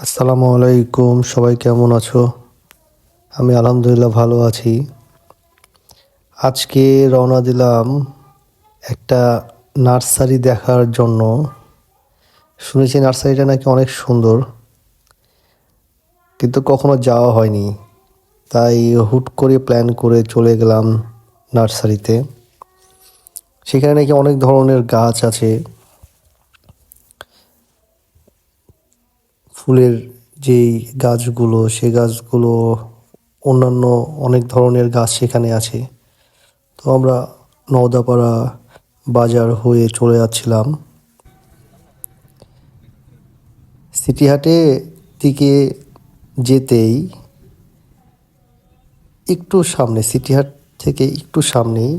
আসসালামু আলাইকুম, সবাই কেমন আছো? আমি আলহামদুলিল্লাহ ভালো আছি। আজকে রওনা দিলাম একটা নার্সারি দেখার জন্য। শুনেছি নার্সারিটা নাকি অনেক সুন্দর, কিন্তু কখনো যাওয়া হয়নি। তাই হুট করে প্ল্যান করে চলে গেলাম নার্সারিতে। সেখানে নাকি অনেক ধরনের গাছ আছে। ফুলের যেই গাছগুলো, সেই গাছগুলো অন্যান্য অনেক ধরনের গাছ সেখানে আছে। তো আমরা নওদাপাড়া বাজার হয়ে চলে যাচ্ছিলাম। সিটি হাটের দিকে যেতেই একটু সামনে, সিটি হাট থেকে একটু সামনেই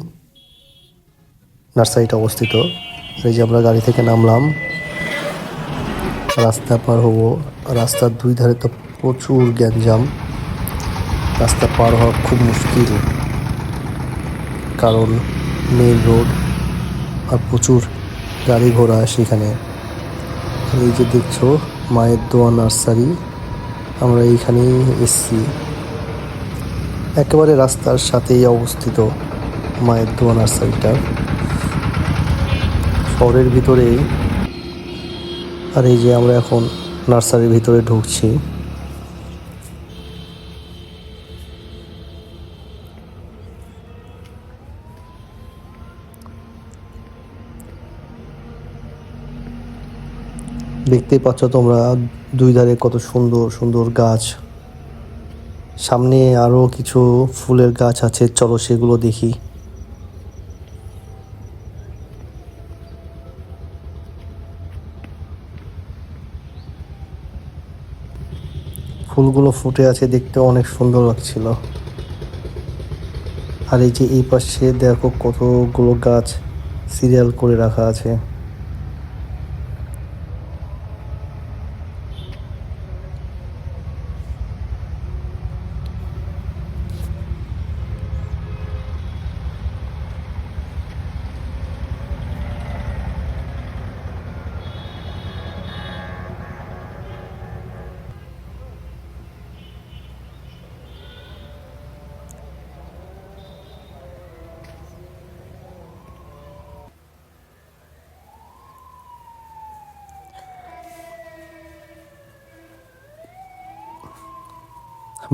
নার্সারিটা অবস্থিত। এই যে আমরা গাড়ি থেকে নামলাম, রাস্তা পার হব। রাস্তার দুই ধারে তো প্রচুর গ্যাঞ্জাম। রাস্তা পার হওয়া খুব মুশকিল, কারণ মেইন রোড আর প্রচুর গাড়ি ঘোড়া সেখানে। এই যে দেখছো মায়ের দোয়া নার্সারি, আমরা এইখানেই এসছি। একেবারে রাস্তার সাথেই অবস্থিত মায়ের দোয়া নার্সারিটা, শহরের ভিতরেই। আর এই যে আমরা এখন নার্সারির ভিতরে ঢুকছি। দেখতেই পাচ্ছ তোমরা দুই ধারে কত সুন্দর সুন্দর গাছ। সামনে আরো কিছু ফুলের গাছ আছে, চলো সেগুলো দেখি। ফুলগুলো ফুটে আছে, দেখতে অনেক সুন্দর লাগছিল। আর এই যে এই পাশে দেখো কতগুলো গাছ সিরিয়াল করে রাখা আছে।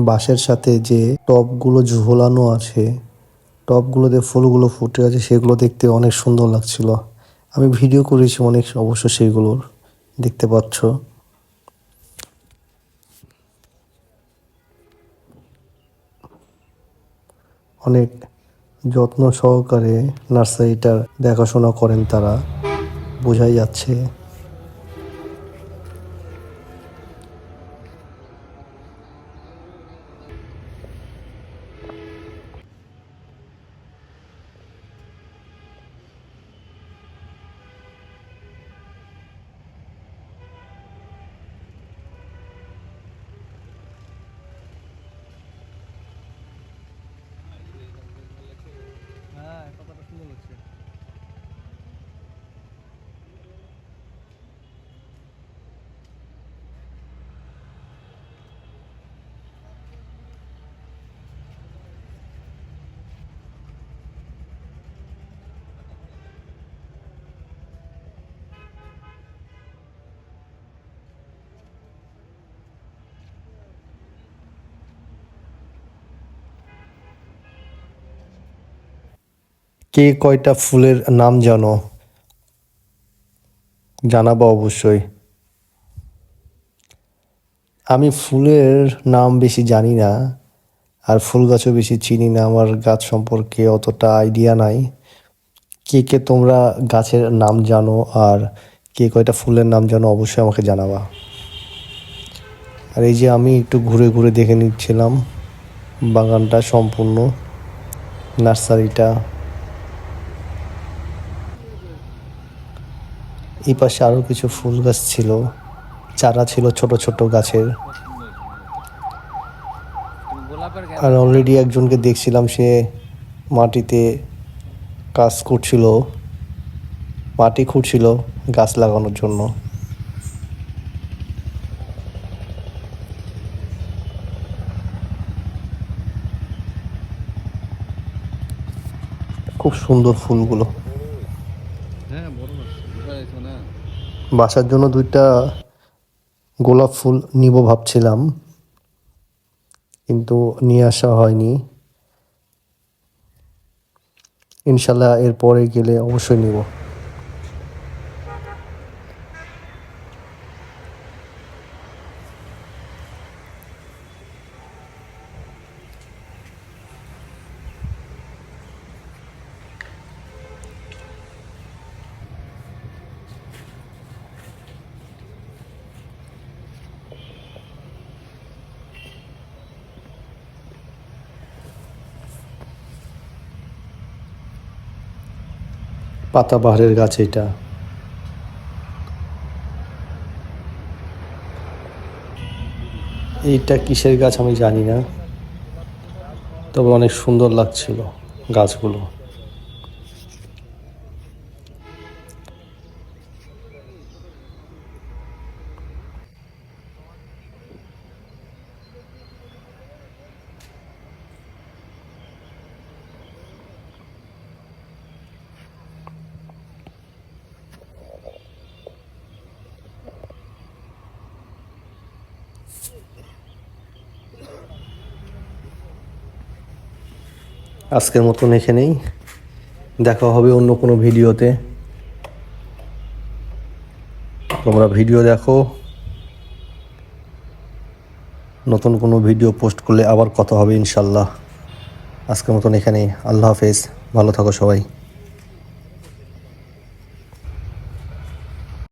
বাঁশের সাথে যে টবগুলো ঝোলানো আছে, টবগুলোতে ফুলগুলো ফুটে আছে, সেগুলো দেখতে অনেক সুন্দর লাগছিল। আমি ভিডিও করেছি অনেক, অবশ্য সেগুলোর দেখতে পাচ্ছ। অনেক যত্ন সহকারে নার্সারিটার দেখাশোনা করেন তারা, বোঝাই যাচ্ছে। হ্যাঁ, কথাটা সুন্দর লাগছে। কে কয়টা ফুলের নাম জানো? জানাবো অবশ্যই। আমি ফুলের নাম বেশি জানি না, আর ফুল গাছও বেশি চিনি না। আমার গাছ সম্পর্কে অতটা আইডিয়া নাই। কে কে তোমরা গাছের নাম জানো আর কে কয়টা ফুলের নাম জানো, অবশ্যই আমাকে জানাবা। আর এই যে আমি একটু ঘুরে ঘুরে দেখে নিচ্ছিলাম বাগানটা সম্পূর্ণ, নার্সারিটা। এই পাশে আরও কিছু ফুল গাছ ছিল, চারা ছিল ছোট ছোট গাছের। কত সুন্দর। তুমি গোলাপের আর গেঁদা ফুল অলরেডি একজনকে দেখছিলাম, সে মাটিতে কাজ করছিল, মাটি খুঁড়ছিল গাছ লাগানোর জন্য। খুব সুন্দর ফুলগুলো। হ্যাঁ বড় হচ্ছে বুঝা যাইতো না। বাসার জন্য 2টা গোলাপ ফুল নিব ভাবছিলাম, কিন্তু নিয়ে আসা হয়নি। ইনশাল্লাহ এরপরে গেলে অবশ্যই নিব। পাতাবাহারের গাছ এটা। এইটা কিসের গাছ আমি জানি না, তবে অনেক সুন্দর লাগছিল গাছগুলো। আজকের মতন এখানেই, দেখা হবে অন্য কোনো ভিডিওতে। তোমরা ভিডিও দেখো, নতুন কোনো ভিডিও পোস্ট করলে আবার কথা হবে ইনশাল্লাহ। আজকের মতন এখানেই, আল্লাহ হাফেজ, ভালো থাকো সবাই।